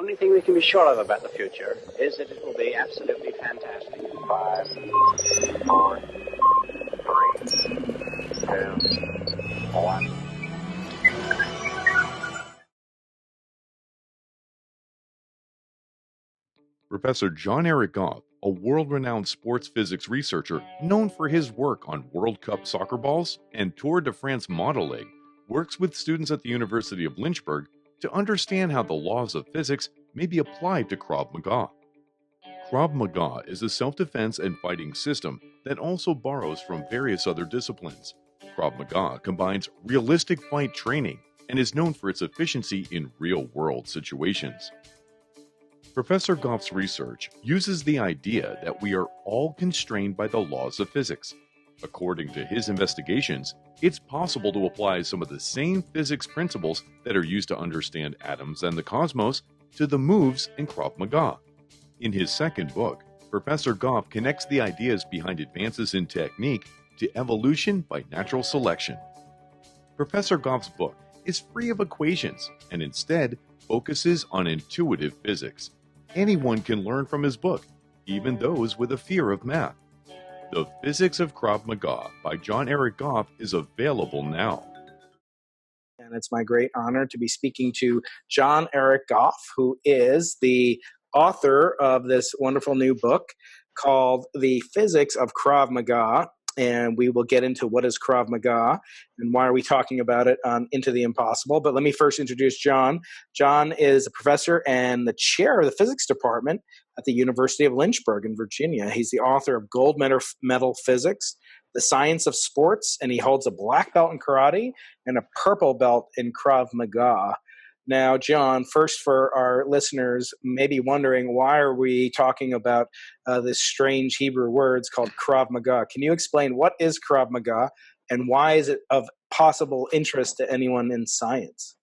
only thing we can be sure of about the future is that it will be absolutely fantastic. 5, 4, 3, 2, 1. Professor John Eric Goff, a world-renowned sports physics researcher known for his work on World Cup soccer balls and Tour de France modeling, works with students at the University of Lynchburg to understand how the laws of physics may be applied to Krav Maga. Krav Maga is a self-defense and fighting system that also borrows from various other disciplines. Krav Maga combines realistic fight training and is known for its efficiency in real-world situations. Professor Goff's research uses the idea that we are all constrained by the laws of physics. According to his investigations, it's possible to apply some of the same physics principles that are used to understand atoms and the cosmos to the moves in Krav Maga. In his second book, Professor Goff connects the ideas behind advances in technique to evolution by natural selection. Professor Goff's book is free of equations and instead focuses on intuitive physics. Anyone can learn from his book, even those with a fear of math. The Physics of Krav Maga by John Eric Goff is available now. And it's my great honor to be speaking to John Eric Goff, who is the author of this wonderful new book called The Physics of Krav Maga. And we will get into what is Krav Maga and why are we talking about it on Into the Impossible. But let me first introduce John. John is a professor and the chair of the physics department at the University of Lynchburg in Virginia. He's the author of Gold Medal Physics, The Science of Sports, and he holds a black belt in karate and a purple belt in Krav Maga. Now, John, first for our listeners maybe wondering, why are we talking about this strange Hebrew words called Krav Maga? Can you explain what is Krav Maga and why is it of possible interest to anyone in science?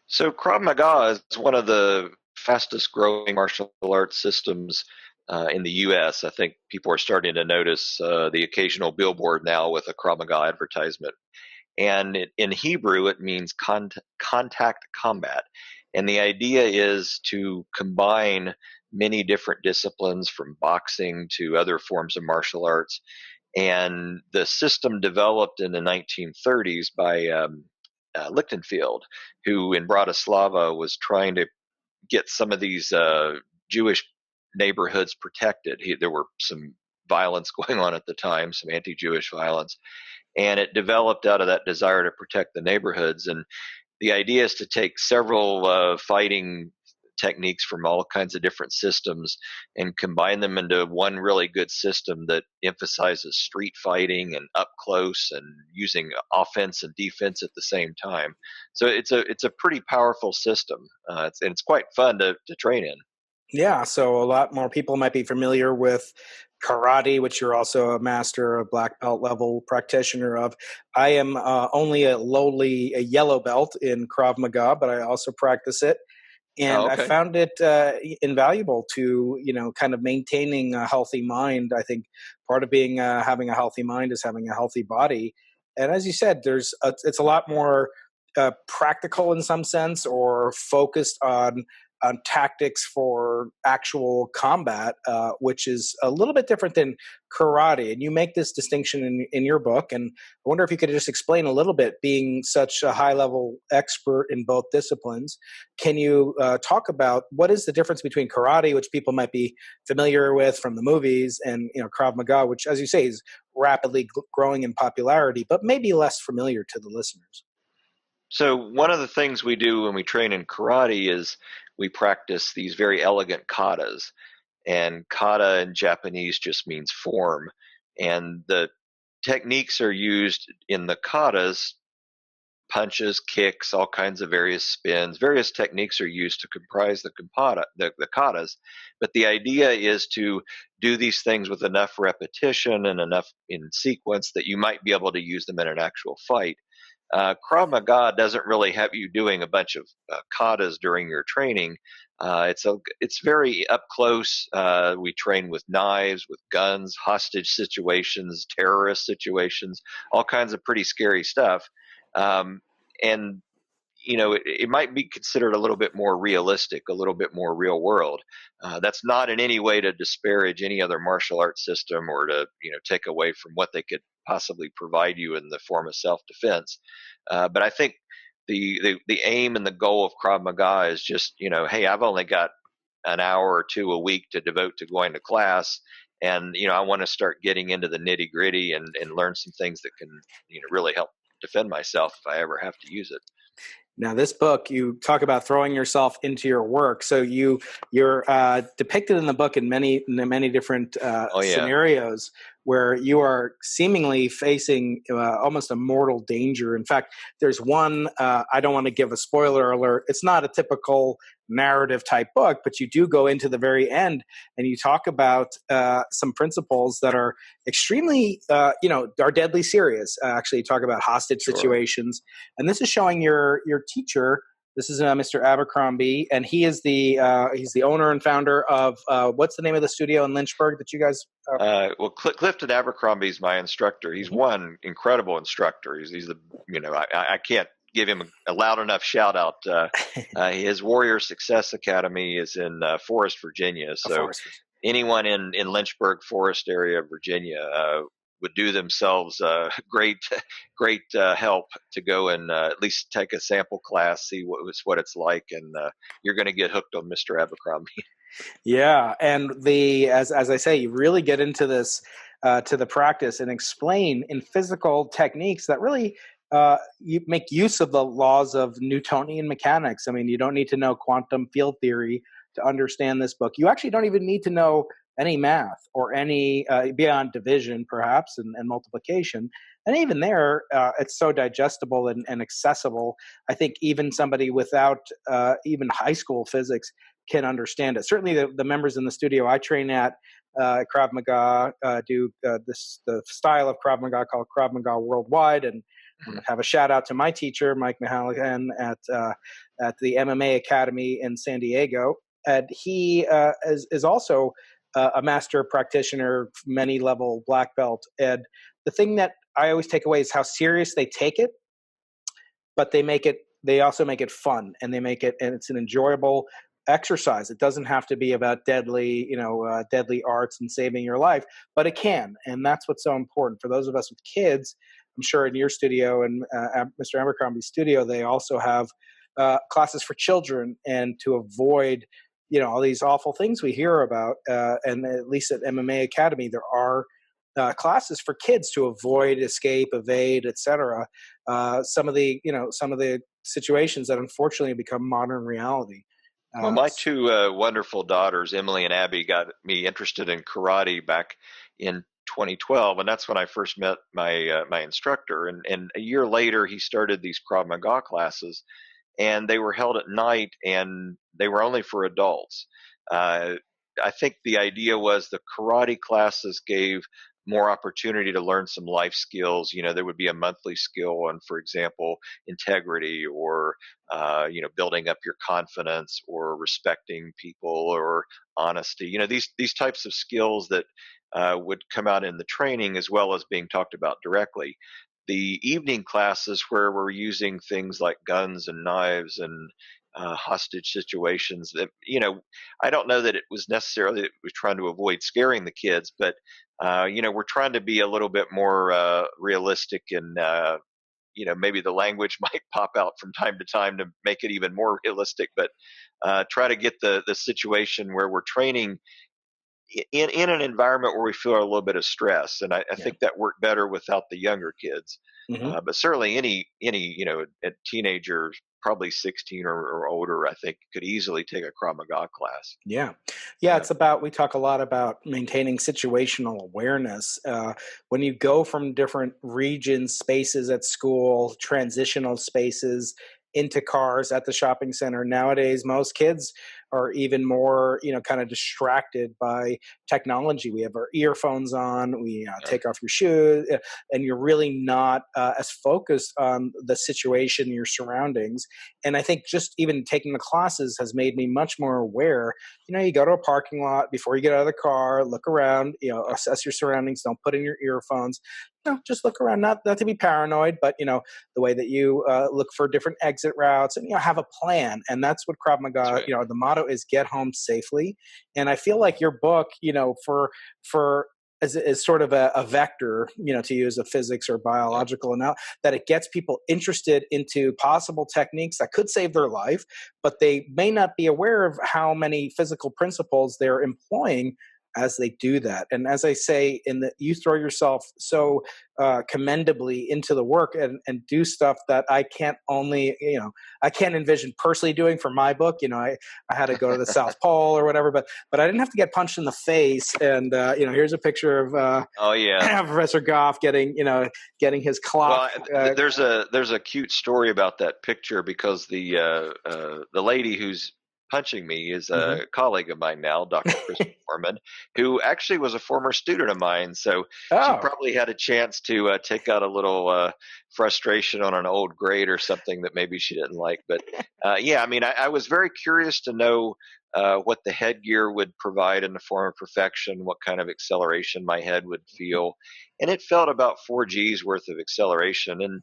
So Krav Maga is one of the fastest growing martial arts systems in the U.S. I think people are starting to notice the occasional billboard now with a Krav Maga advertisement. And in Hebrew, it means contact combat. And the idea is to combine many different disciplines from boxing to other forms of martial arts. And the system developed in the 1930s by Lichtenfeld, who in Bratislava was trying to get some of these Jewish neighborhoods protected. There were some violence going on at the time, some anti-Jewish violence. And it developed out of that desire to protect the neighborhoods. And the idea is to take several fighting techniques from all kinds of different systems and combine them into one really good system that emphasizes street fighting and up close and using offense and defense at the same time. So it's a pretty powerful system. It's quite fun to train in. Yeah, so a lot more people might be familiar with karate, which you're also a master, a black belt level practitioner of. I am only a yellow belt in Krav Maga, but I also practice it. And I found it invaluable to, kind of maintaining a healthy mind. I think part of being having a healthy mind is having a healthy body. And as you said, it's a lot more practical in some sense, or focused on tactics for actual combat, which is a little bit different than karate. And you make this distinction in your book. And I wonder if you could just explain a little bit, being such a high-level expert in both disciplines. Can you talk about what is the difference between karate, which people might be familiar with from the movies, and Krav Maga, which, as you say, is rapidly growing in popularity, but maybe less familiar to the listeners? So one of the things we do when we train in karate is we practice these very elegant katas. And kata in Japanese just means form. And the techniques are used in the katas, punches, kicks, all kinds of various spins. Various techniques are used to comprise the katas. But the idea is to do these things with enough repetition and enough in sequence that you might be able to use them in an actual fight. Krav Maga doesn't really have you doing a bunch of katas during your training. It's very up close. We train with knives, with guns, hostage situations, terrorist situations, all kinds of pretty scary stuff. And it might be considered a little bit more realistic, a little bit more real world. That's not in any way to disparage any other martial arts system or to, take away from what they could possibly provide you in the form of self-defense. But I think the aim and the goal of Krav Maga is just, hey, I've only got an hour or two a week to devote to going to class. And, I want to start getting into the nitty gritty and learn some things that can, really help defend myself if I ever have to use it. Now, this book, you talk about throwing yourself into your work. So you're depicted in the book in many different scenarios where you are seemingly facing almost a mortal danger. In fact, there's one, I don't want to give a spoiler alert. It's not a typical narrative type book, but you do go into the very end and you talk about some principles that are extremely, are deadly serious. Actually, you talk about hostage situations. And this is showing your teacher. This is Mr. Abercrombie, and he is he's the owner and founder of what's the name of the studio in Lynchburg that you guys? Clifton Abercrombie is my instructor. He's one incredible instructor. He's the I can't give him a loud enough shout out. His Warrior Success Academy is in Forest, Virginia. So anyone in Lynchburg, Forest area of Virginia would do themselves great help to go and at least take a sample class, see what it's like, and you're going to get hooked on Mr. Abercrombie. Yeah, and as I say, you really get into this to the practice and explain in physical techniques that really you make use of the laws of Newtonian mechanics. I mean, you don't need to know quantum field theory to understand this book. You actually don't even need to know any math or any beyond division, perhaps, and multiplication. And even there, it's so digestible and accessible. I think even somebody without even high school physics can understand it. Certainly the members in the studio I train at Krav Maga do the style of Krav Maga called Krav Maga Worldwide. And I want to have a shout out to my teacher, Mike Mahaligan, at the MMA Academy in San Diego. And he is also a master practitioner, many level black belt. And the thing that I always take away is how serious they take it, but they also make it fun, and and it's an enjoyable exercise. It doesn't have to be about deadly arts and saving your life, but it can. And that's what's so important for those of us with kids. I'm sure in your studio and Mr. Abercrombie's studio, they also have classes for children, and to avoid all these awful things we hear about, and at least at MMA Academy, there are classes for kids to avoid, escape, evade, etc. Some of the situations that unfortunately become modern reality. Well, my two wonderful daughters, Emily and Abby, got me interested in karate back in 2012, and that's when I first met my instructor. And a year later, he started these Krav Maga classes, and they were held at night, and they were only for adults. I think the idea was the karate classes gave more opportunity to learn some life skills. There would be a monthly skill on, for example, integrity, or building up your confidence, or respecting people, or honesty. These types of skills that would come out in the training as well as being talked about directly. The evening classes, where we're using things like guns and knives and hostage situations, that I don't know that it was necessarily that we're trying to avoid scaring the kids, but we're trying to be a little bit more realistic, and maybe the language might pop out from time to time to make it even more realistic, but try to get the situation where we're training in an environment where we feel a little bit of stress. And I think that worked better without the younger kids. Mm-hmm. But certainly any a teenager, probably 16 or older, I think could easily take a Krav Maga class. Yeah. It's we talk a lot about maintaining situational awareness. When you go from different regions, spaces at school, transitional spaces, into cars at the shopping center. Nowadays, most kids are even more, kind of distracted by technology. We have our earphones on, we take off your shoes, and you're really not as focused on the situation, your surroundings. And I think just even taking the classes has made me much more aware. You go to a parking lot before you get out of the car, look around, assess your surroundings, don't put in your earphones. just look around, not to be paranoid, but, the way that you look for different exit routes and, have a plan. And that's what Krav That's Maga, right. the motto is get home safely. And I feel like your book, for as sort of a vector, to use a physics or Yeah. biological analogy, that it gets people interested into possible techniques that could save their life, but they may not be aware of how many physical principles they're employing as they do that. And as I say, you throw yourself so commendably into the work and do stuff that I can't envision personally doing for my book. I had to go to the South Pole or whatever, but I didn't have to get punched in the face. And here's a picture of Oh yeah. Professor Goff getting his clock. Well, there's a cute story about that picture because the lady who's punching me is Mhm. a colleague of mine now, Dr. Chris Foreman, who actually was a former student of mine. So she Oh, probably had a chance to take out a little frustration on an old grade or something that maybe she didn't like. But yeah, I mean, I was very curious to know what the headgear would provide in the form of perfection, what kind of acceleration my head would feel. And it felt about 4G's worth of acceleration. And,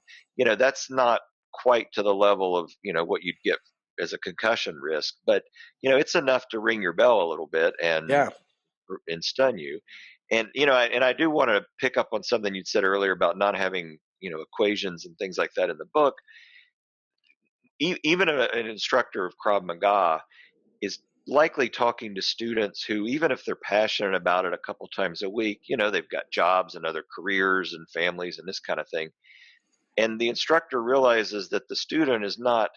that's not quite to the level of, what you'd get as a concussion risk, but, it's enough to ring your bell a little bit yeah. and stun you. And, I do want to pick up on something you'd said earlier about not having, equations and things like that in the book. Even an instructor of Krav Maga is likely talking to students who, even if they're passionate about it a couple times a week, they've got jobs and other careers and families and this kind of thing. And the instructor realizes that the student is not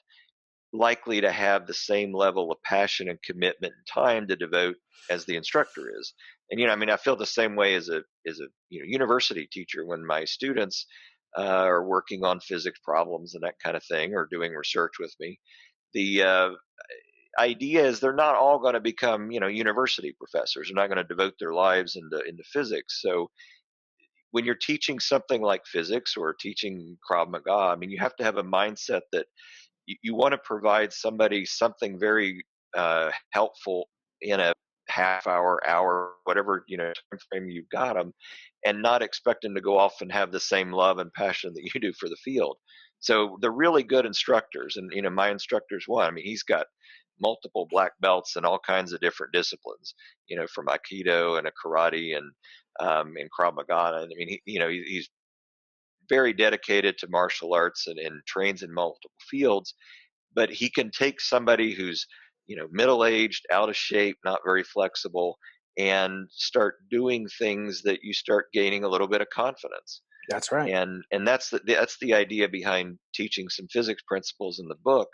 likely to have the same level of passion and commitment and time to devote as the instructor is. And I mean, I feel the same way as a university teacher when my students are working on physics problems and that kind of thing, or doing research with me. The idea is they're not all going to become university professors. They're not going to devote their lives into physics. So when you're teaching something like physics or teaching Krav Maga, I mean, you have to have a mindset that you want to provide somebody something very helpful in a half hour, whatever time frame you've got them, and not expect them to go off and have the same love and passion that you do for the field. So the really good instructors, and my instructor's one. I mean, he's got multiple black belts in all kinds of different disciplines, from Aikido and a karate and Krav Maga. And I mean, he's very dedicated to martial arts and trains in multiple fields, but he can take somebody who's middle aged, out of shape, not very flexible, and start doing things that you start gaining a little bit of confidence. That's right. And that's the idea behind teaching some physics principles in the book.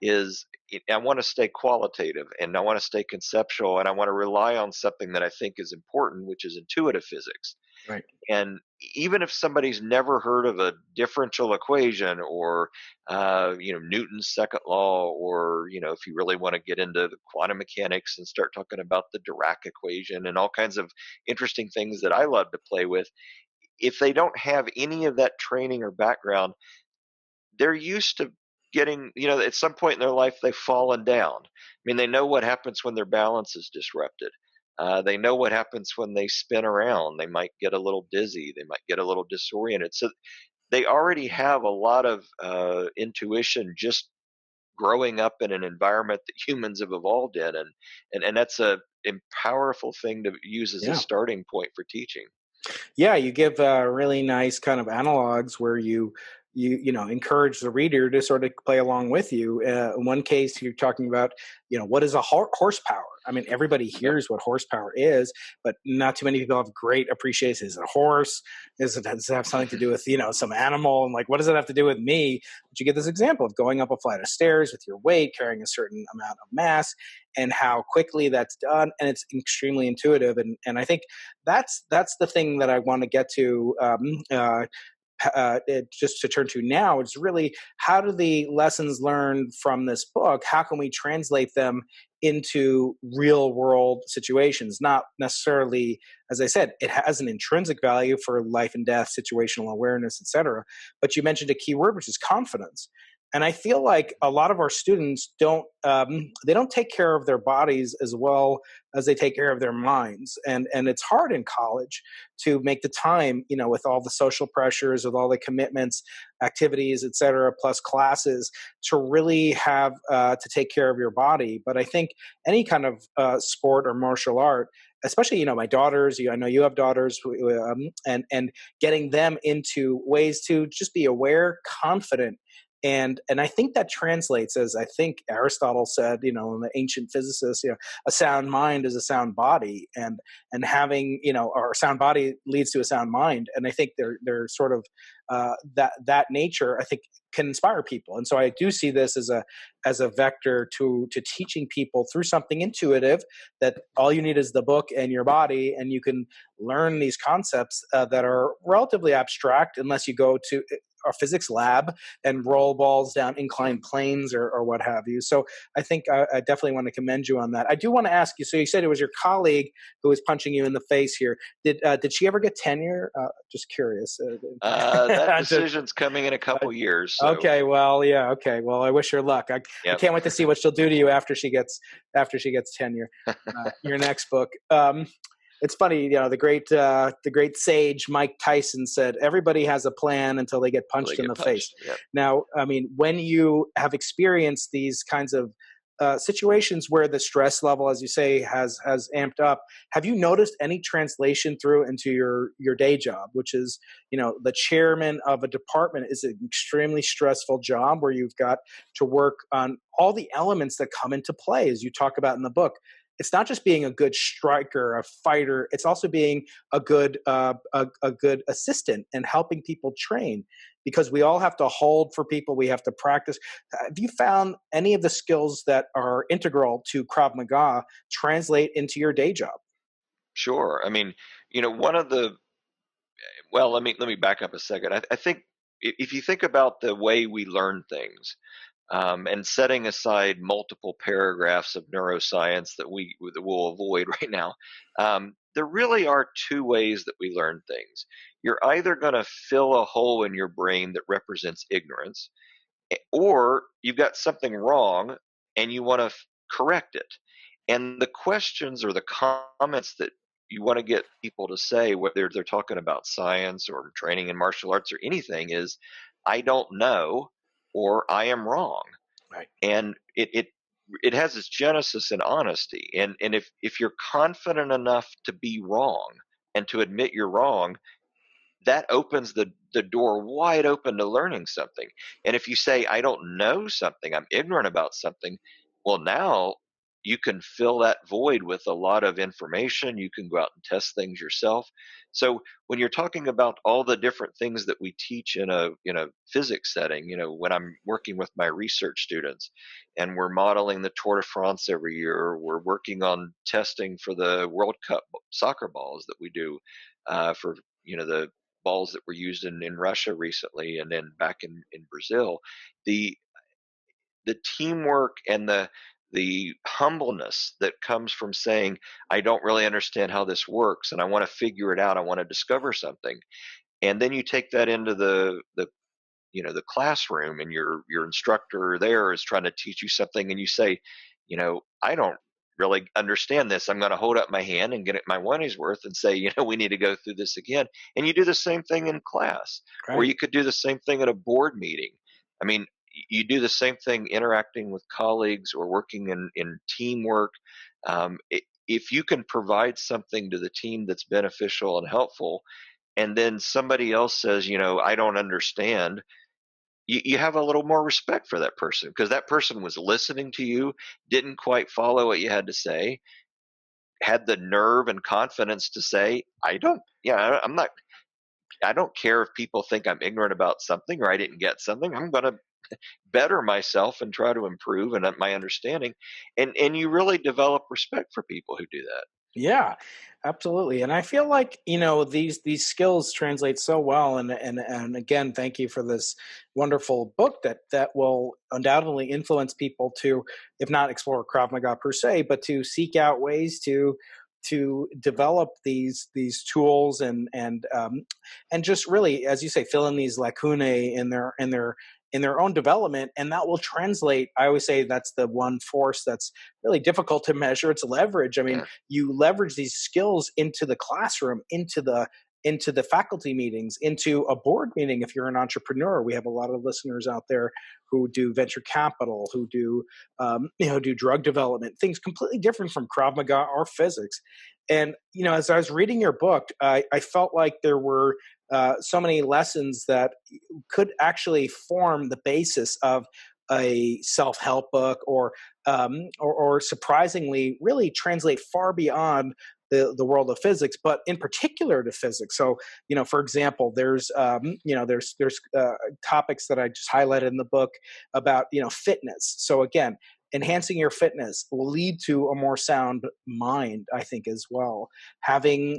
I want to stay qualitative, and I want to stay conceptual, and I want to rely on something that I think is important, which is intuitive physics. Right. And even if somebody's never heard of a differential equation or Newton's second law, or if you really want to get into the quantum mechanics and start talking about the Dirac equation and all kinds of interesting things that I love to play with, if they don't have any of that training or background, they're used to getting, at some point in their life, they've fallen down. I mean, they know what happens when their balance is disrupted. They know what happens when they spin around. They might get a little dizzy. They might get a little disoriented. So they already have a lot of intuition just growing up in an environment that humans have evolved in. And that's a powerful thing to use as a Yeah. starting point for teaching. Yeah, you give really nice kind of analogs where you encourage the reader to sort of play along with you. In one case, you're talking about what is a horsepower. I mean, everybody Yep. hears what horsepower is, but not too many people have great appreciation. Is it a horse? Does it have something to do with some animal? And like, what does it have to do with me? But you get this example of going up a flight of stairs with your weight, carrying a certain amount of mass, and how quickly that's done, and it's extremely intuitive. And I think that's the thing that I want to get to. Just to turn to now, it's really how do the lessons learned from this book, how can we translate them into real world situations? Not necessarily, as I said, it has an intrinsic value for life and death, situational awareness, etc. But you mentioned a key word, which is confidence. And I feel like a lot of our students they don't take care of their bodies as well as they take care of their minds. And it's hard in college to make the time, with all the social pressures, with all the commitments, activities, et cetera, plus classes, to really have to take care of your body. But I think any kind of sport or martial art, especially, my daughters, I know you have daughters, and getting them into ways to just be aware, confident. And I think that translates, as I think Aristotle said, the ancient physicist, a sound mind is a sound body, and having, or a sound body leads to a sound mind. And I think they're sort of that nature, I think, can inspire people. And so I do see this as a vector to teaching people through something intuitive, that all you need is the book and your body, and you can learn these concepts that are relatively abstract unless you go to a physics lab and roll balls down inclined planes or what have you. So I think I definitely want to commend you on that. I do want to ask you, so you said it was your colleague who was punching you in the face here. Did she ever get tenure? Just curious. That decision's coming in a couple years. So. Okay, well, yeah, okay. Well, I wish her luck. I can't wait to see what she'll do to you after she gets tenure. Your next book. It's funny, the great sage Mike Tyson said, "Everybody has a plan until they get punched in the face." Yep. Now, I mean, when you have experienced these kinds of situations where the stress level, as you say, has amped up, have you noticed any translation through into your day job, which is, the chairman of a department is an extremely stressful job where you've got to work on all the elements that come into play, as you talk about in the book. It's not just being a good striker, a fighter. It's also being a good assistant and helping people train, because we all have to hold for people. We have to practice. Have you found any of the skills that are integral to Krav Maga translate into your day job? Sure. I mean, let me back up a second. I think if you think about the way we learn things, and setting aside multiple paragraphs of neuroscience that we'll avoid right now, there really are two ways that we learn things. You're either going to fill a hole in your brain that represents ignorance, or you've got something wrong and you want to correct it. And the questions or the comments that you want to get people to say, whether they're talking about science or training in martial arts or anything, is, "I don't know," or "I am wrong." Right. And it has its genesis in honesty. And if you're confident enough to be wrong and to admit you're wrong, that opens the door wide open to learning something. And if you say, "I don't know something, I'm ignorant about something," well, now you can fill that void with a lot of information. You can go out and test things yourself. So when you're talking about all the different things that we teach in a physics setting, when I'm working with my research students and we're modeling the Tour de France every year, we're working on testing for the World Cup soccer balls that we do for the balls that were used in Russia recently, and then back in Brazil. The teamwork and the humbleness that comes from saying, "I don't really understand how this works and I want to figure it out. I want to discover something." And then you take that into the classroom, and your instructor there is trying to teach you something, and you say, "I don't really understand this. I'm going to hold up my hand and get it my money's worth and say, we need to go through this again." And you do the same thing in class, Right. or you could do the same thing at a board meeting. I mean, you do the same thing interacting with colleagues or working in teamwork. If you can provide something to the team that's beneficial and helpful, and then somebody else says, "I don't understand," you have a little more respect for that person, because that person was listening to you, didn't quite follow what you had to say, had the nerve and confidence to say, "I don't care if people think I'm ignorant about something or I didn't get something. I'm going to better myself and try to improve and my understanding." And you really develop respect for people who do that. Yeah, absolutely. And I feel like, these skills translate so well. And again, thank you for this wonderful book that will undoubtedly influence people to, if not explore Krav Maga per se, but to seek out ways to develop these tools and just really, as you say, fill in these lacunae in their in their own development, and that will translate. I always say that's the one force that's really difficult to measure. It's leverage. I mean, Yeah. you leverage these skills into the classroom, into the faculty meetings, into a board meeting. If you're an entrepreneur, we have a lot of listeners out there who do venture capital, who do do drug development, things completely different from Krav Maga or physics. And as I was reading your book, I felt like there were so many lessons that could actually form the basis of a self-help book, or surprisingly really translate far beyond the world of physics, but in particular to physics. So, for example, there's topics that I just highlighted in the book about, fitness. So again, enhancing your fitness will lead to a more sound mind, I think, as well. Having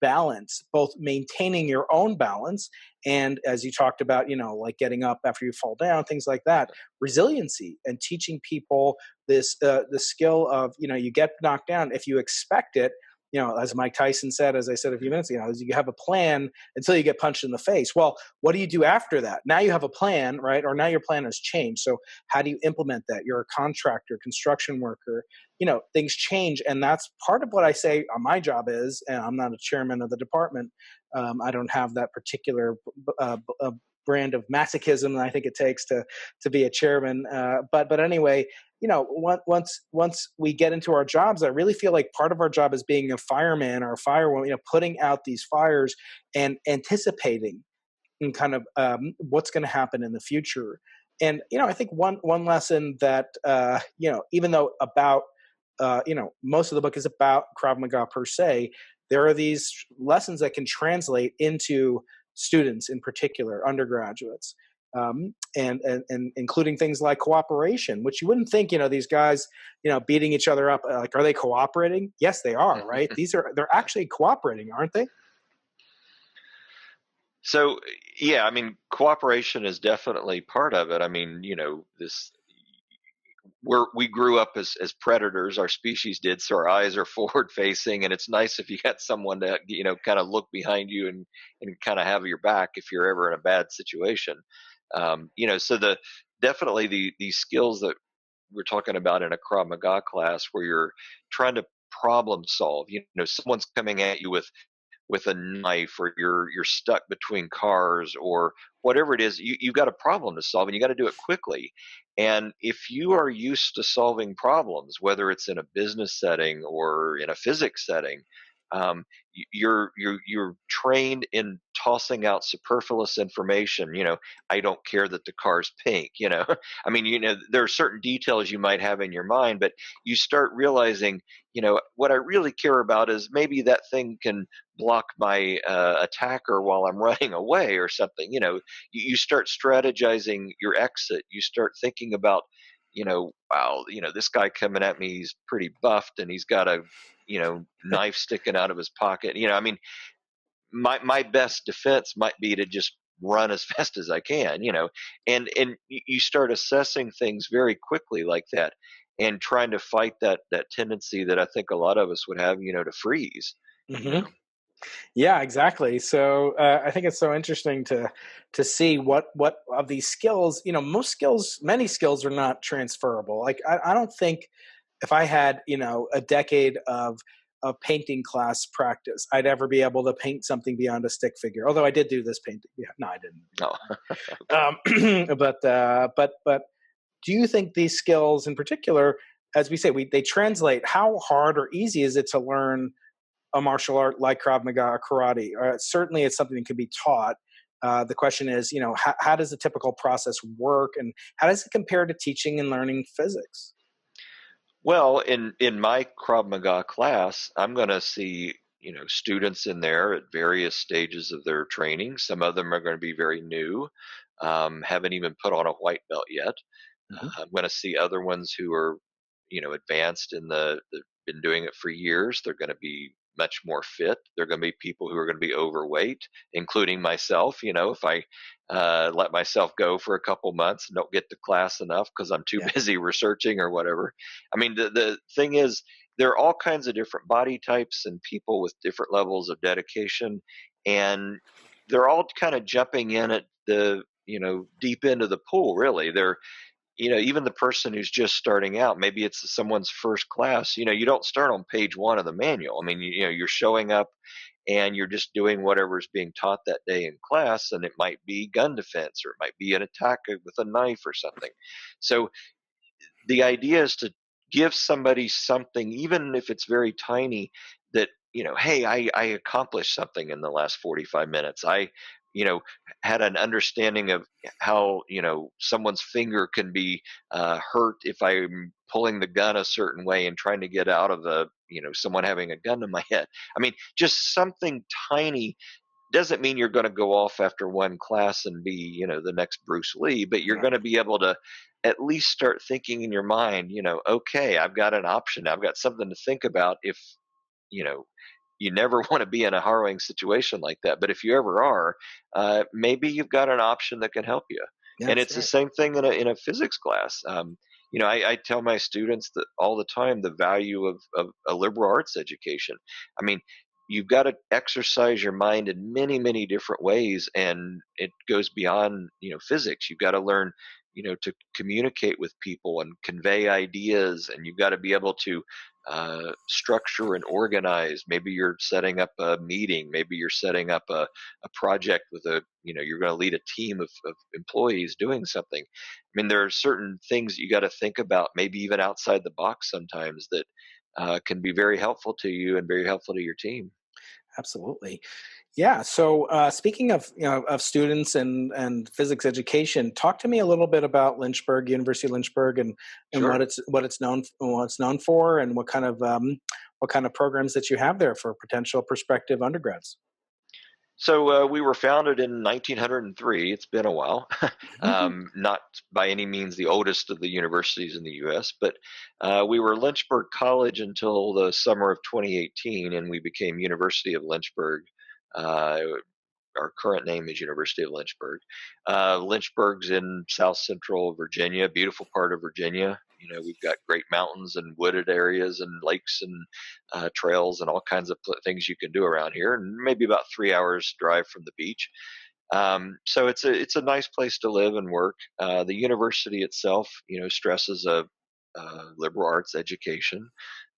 balance, both maintaining your own balance, and as you talked about, like getting up after you fall down, things like that. Resiliency, and teaching people this the skill of, you get knocked down. If you expect it, as Mike Tyson said, as I said a few minutes ago, you have a plan until you get punched in the face. Well, what do you do after that? Now you have a plan, right? Or now your plan has changed. So how do you implement that? You're a contractor, construction worker, things change. And that's part of what I say my job is, and I'm not a chairman of the department. I don't have that particular brand of masochism that I think it takes to be a chairman. But anyway, once we get into our jobs, I really feel like part of our job is being a fireman or a firewoman, putting out these fires and anticipating and kind of what's going to happen in the future. And I think one lesson that even though about most of the book is about Krav Maga per se, there are these lessons that can translate into students, in particular undergraduates. And including things like cooperation, which you wouldn't think, these guys, beating each other up, like, are they cooperating? Yes, they are, right? They're actually cooperating, aren't they? So, yeah, I mean, cooperation is definitely part of it. I mean, we grew up as predators, our species did, so our eyes are forward facing, and it's nice if you got someone to kind of look behind you and kind of have your back if you're ever in a bad situation. So definitely these skills that we're talking about in a Krav Maga class, where you're trying to problem solve. Someone's coming at you with a knife, or you're stuck between cars, or whatever it is, you've got a problem to solve, and you got to do it quickly. And if you are used to solving problems, whether it's in a business setting or in a physics setting, you're trained in tossing out superfluous information. I don't care that the car's pink. I mean, there are certain details you might have in your mind, but you start realizing, what I really care about is maybe that thing can block my attacker while I'm running away or something. You start strategizing your exit. You start thinking about, wow, this guy coming at me, he's pretty buffed, and he's got a knife sticking out of his pocket. I mean, my best defense might be to just run as fast as I can, and you start assessing things very quickly like that, and trying to fight that tendency that I think a lot of us would have, to freeze. Mm-hmm. Yeah, exactly. So I think it's so interesting to see what of these skills, many skills are not transferable. Like I don't think if I had, a decade of painting class practice, I'd ever be able to paint something beyond a stick figure. Although I did do this painting. Yeah, no, I didn't. No. But do you think these skills in particular, as we say, they translate? How hard or easy is it to learn a martial art like Krav Maga or karate? Certainly it's something that can be taught. The question is, how does the typical process work, and how does it compare to teaching and learning physics? Well, in my Krav Maga class, I'm going to see, students in there at various stages of their training. Some of them are going to be very new, haven't even put on a white belt yet. Mm-hmm. I'm going to see other ones who are, advanced been doing it for years. They're going to be much more fit. They're going to be people who are going to be overweight, including myself. If I let myself go for a couple months and don't get to class enough because I'm too busy researching or whatever. I mean, the thing is, there are all kinds of different body types and people with different levels of dedication, and they're all kind of jumping in at the deep into the pool, really. They're, even the person who's just starting out, maybe it's someone's first class, you don't start on page 1 of the manual. I mean, you're showing up and you're just doing whatever's being taught that day in class, and it might be gun defense, or it might be an attack with a knife or something. So the idea is to give somebody something, even if it's very tiny, that, hey, I accomplished something in the last 45 minutes. I had an understanding of how, someone's finger can be hurt if I'm pulling the gun a certain way and trying to get out of someone having a gun to my head. I mean, just something tiny. Doesn't mean you're going to go off after one class and be, the next Bruce Lee, but you're going to be able to at least start thinking in your mind, okay, I've got an option. I've got something to think about if, you never want to be in a harrowing situation like that. But if you ever are, maybe you've got an option that can help you. That's and it's right. the same thing in a physics class. I tell my students that all the time, the value of a liberal arts education. I mean, you've got to exercise your mind in many, many different ways, and it goes beyond, physics. You've got to learn, to communicate with people and convey ideas, and you've got to be able to structure and organize. Maybe you're setting up a meeting. Maybe you're setting up a project with you're going to lead a team of employees doing something. I mean, there are certain things you got to think about, maybe even outside the box sometimes, that can be very helpful to you and very helpful to your team. Absolutely. Yeah. So speaking of of students and physics education, talk to me a little bit about Lynchburg, University of Lynchburg, and Sure. what it's known for, and what kind of programs that you have there for potential prospective undergrads. So we were founded in 1903. It's been a while. Not by any means the oldest of the universities in the U.S., but we were Lynchburg College until the summer of 2018, and we became University of Lynchburg. Our current name is University of Lynchburg. Lynchburg's in South Central Virginia, beautiful part of Virginia. We've got great mountains and wooded areas and lakes and trails and all kinds of things you can do around here, and maybe about 3 hours drive from the beach. So it's a nice place to live and work. The university itself, stresses a liberal arts education.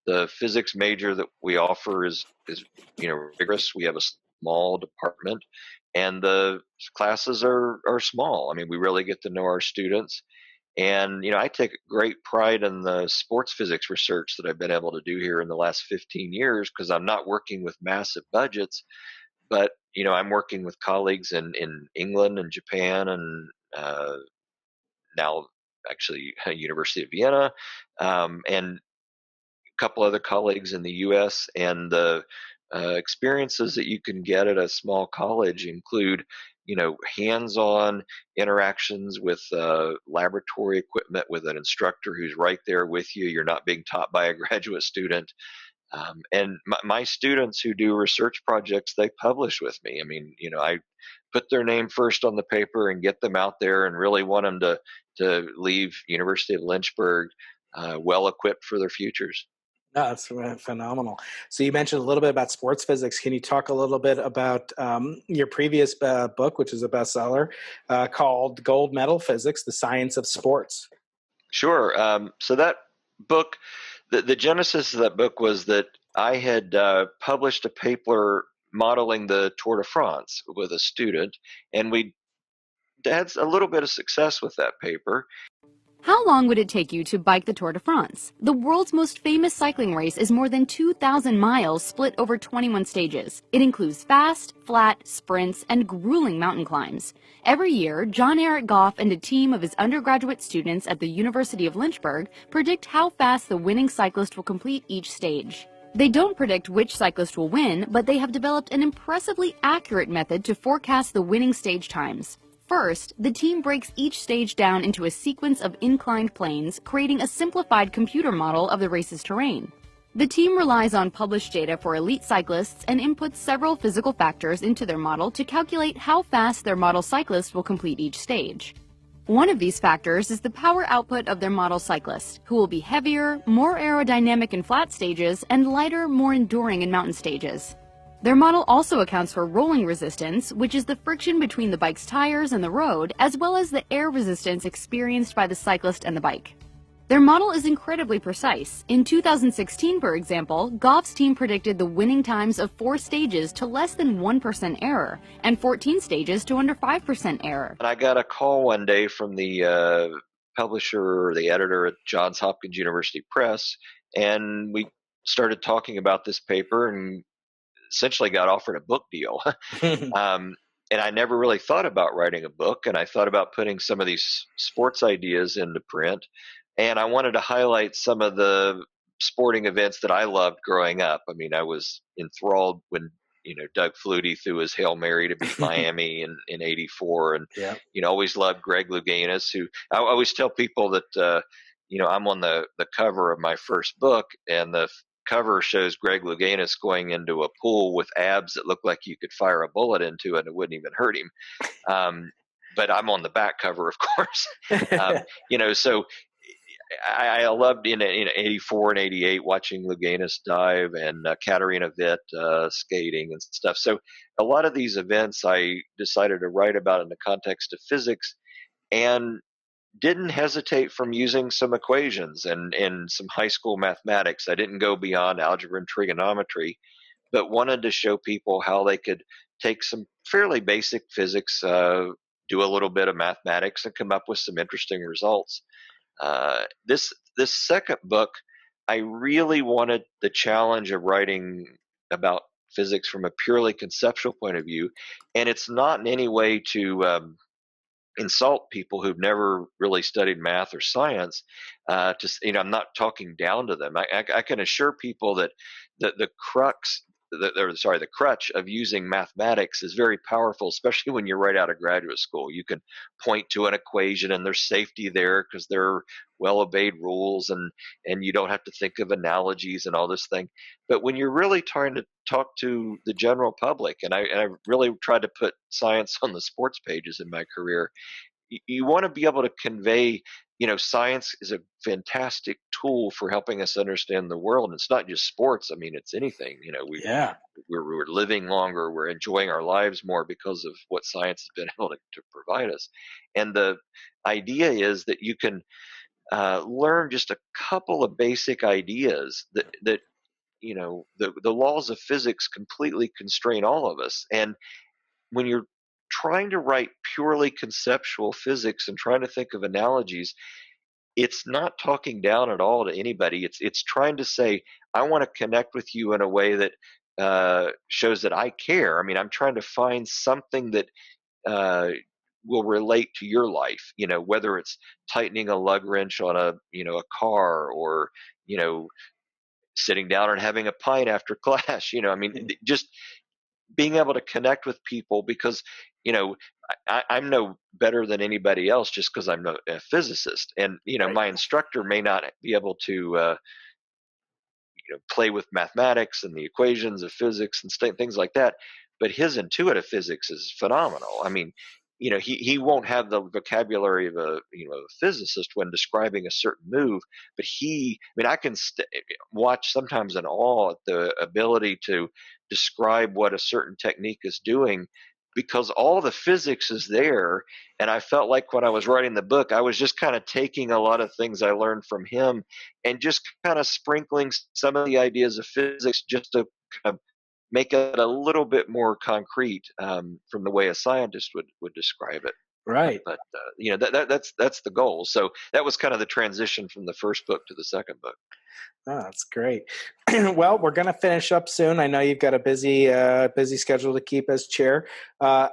The physics major that we offer is rigorous. We have a small department, and the classes are small. I mean, we really get to know our students. And, I take great pride in the sports physics research that I've been able to do here in the last 15 years, because I'm not working with massive budgets, but, I'm working with colleagues in England and Japan, and now actually University of Vienna, and a couple other colleagues in the U.S. And the experiences that you can get at a small college include, hands-on interactions with laboratory equipment with an instructor who's right there with you. You're not being taught by a graduate student. And my students who do research projects, they publish with me. I mean, I put their name first on the paper and get them out there, and really want them to leave University of Lynchburg well equipped for their futures. No, that's phenomenal. So you mentioned a little bit about sports physics. Can you talk a little bit about your previous book, which is a bestseller, called Gold Medal Physics, The Science of Sports? Sure. So that book, the genesis of that book was that I had published a paper modeling the Tour de France with a student, and we had a little bit of success with that paper. How long would it take you to bike the Tour de France? The world's most famous cycling race is more than 2,000 miles split over 21 stages. It includes fast, flat, sprints, and grueling mountain climbs. Every year, Eric Goff and a team of his undergraduate students at the University of Lynchburg predict how fast the winning cyclist will complete each stage. They don't predict which cyclist will win, but they have developed an impressively accurate method to forecast the winning stage times. First, the team breaks each stage down into a sequence of inclined planes, creating a simplified computer model of the race's terrain. The team relies on published data for elite cyclists and inputs several physical factors into their model to calculate how fast their model cyclist will complete each stage. One of these factors is the power output of their model cyclist, who will be heavier, more aerodynamic in flat stages, and lighter, more enduring in mountain stages. Their model also accounts for rolling resistance, which is the friction between the bike's tires and the road, as well as the air resistance experienced by the cyclist and the bike. Their model is incredibly precise. In 2016, for example, Goff's team predicted the winning times of 4 stages to less than 1% error, and 14 stages to under 5% error. And I got a call one day from the publisher or the editor at Johns Hopkins University Press, and we started talking about this paper and essentially got offered a book deal. And I never really thought about writing a book, and I thought about putting some of these sports ideas into print. And I wanted to highlight some of the sporting events that I loved growing up. I mean, I was enthralled when, Doug Flutie threw his Hail Mary to beat Miami in '84. And, always loved Greg Louganis, who I always tell people that, I'm on the cover of my first book, and the cover shows Greg Louganis going into a pool with abs that look like you could fire a bullet into it and it wouldn't even hurt him. But I'm on the back cover, of course. So I loved in '84 and '88 watching Louganis dive and Katarina Witt skating and stuff. So a lot of these events I decided to write about in the context of physics, and didn't hesitate from using some equations and some high school mathematics. I didn't go beyond algebra and trigonometry, but wanted to show people how they could take some fairly basic physics, do a little bit of mathematics, and come up with some interesting results. This second book, I really wanted the challenge of writing about physics from a purely conceptual point of view, and it's not in any way to insult people who've never really studied math or science. I'm not talking down to them. I can assure people that the crutch of using mathematics is very powerful, especially when you're right out of graduate school. You can point to an equation and there's safety there because they're well obeyed rules, and you don't have to think of analogies and all this thing. But when you're really trying to talk to the general public, and I really tried to put science on the sports pages in my career, you want to be able to convey, science is a fantastic tool for helping us understand the world. And it's not just sports. I mean, it's anything. We're living longer. We're enjoying our lives more because of what science has been able to provide us. And the idea is that you can learn just a couple of basic ideas that the laws of physics completely constrain all of us. And when you're trying to write purely conceptual physics and trying to think of analogies, it's not talking down at all to anybody. It's trying to say, I want to connect with you in a way that shows that I care. I mean, I'm trying to find something that will relate to your life, whether it's tightening a lug wrench on a car, or, sitting down and having a pint after class, just being able to connect with people, because, I'm no better than anybody else just because I'm a physicist. And, Right. My instructor may not be able to, play with mathematics and the equations of physics and things like that, but his intuitive physics is phenomenal. I mean, he won't have the vocabulary of a physicist when describing a certain move, but I can watch sometimes in awe at the ability to describe what a certain technique is doing, because all the physics is there. And I felt like when I was writing the book, I was just kind of taking a lot of things I learned from him and just kind of sprinkling some of the ideas of physics just to kind of make it a little bit more concrete, from the way a scientist would describe it. Right. But that's the goal. So that was kind of the transition from the first book to the second book. Oh, that's great. Well, we're going to finish up soon. I know you've got a busy schedule to keep as chair.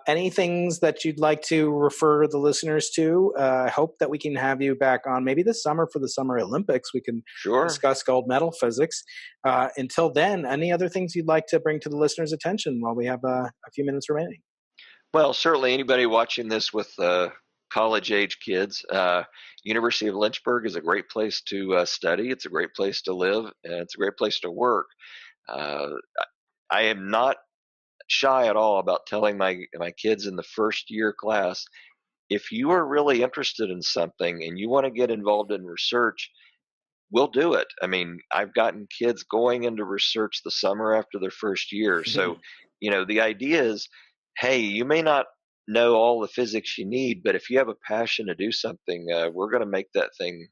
Any things that you'd like to refer the listeners to? I hope that we can have you back on maybe this summer for the Summer Olympics. We can discuss gold medal physics. Until then, any other things you'd like to bring to the listeners' attention while we have a few minutes remaining? Well, certainly anybody watching this with college-age kids, University of Lynchburg is a great place to study. It's a great place to live, and it's a great place to work. I am not shy at all about telling my kids in the first year class, if you are really interested in something and you want to get involved in research, we'll do it. I mean, I've gotten kids going into research the summer after their first year. So, the idea is, hey, you may not know all the physics you need, but if you have a passion to do something, we're going to make that thing,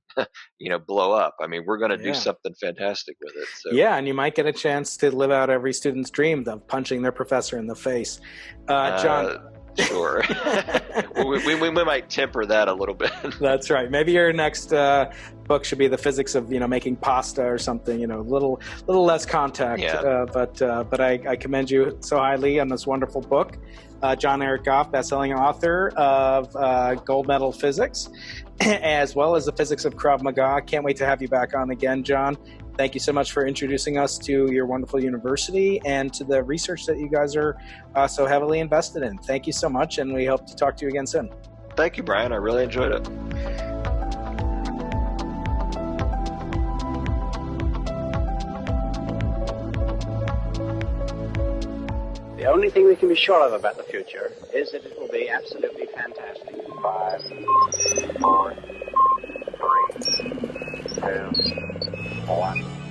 blow up. I mean, we're going to do something fantastic with it. So. Yeah, and you might get a chance to live out every student's dream of punching their professor in the face. John. Sure. we might temper that a little bit. That's right. Maybe your next book should be the physics of making pasta or something. A little less contact. Yeah. But I commend you so highly on this wonderful book. John Eric Goff, best-selling author of Gold Medal Physics, as well as the Physics of Krav Maga. Can't wait to have you back on again, John. Thank you so much for introducing us to your wonderful university and to the research that you guys are so heavily invested in. Thank you so much, and we hope to talk to you again soon. Thank you, Brian. I really enjoyed it. The only thing we can be sure of about the future is that it will be absolutely fantastic. 5, 4, 3, 2, 1.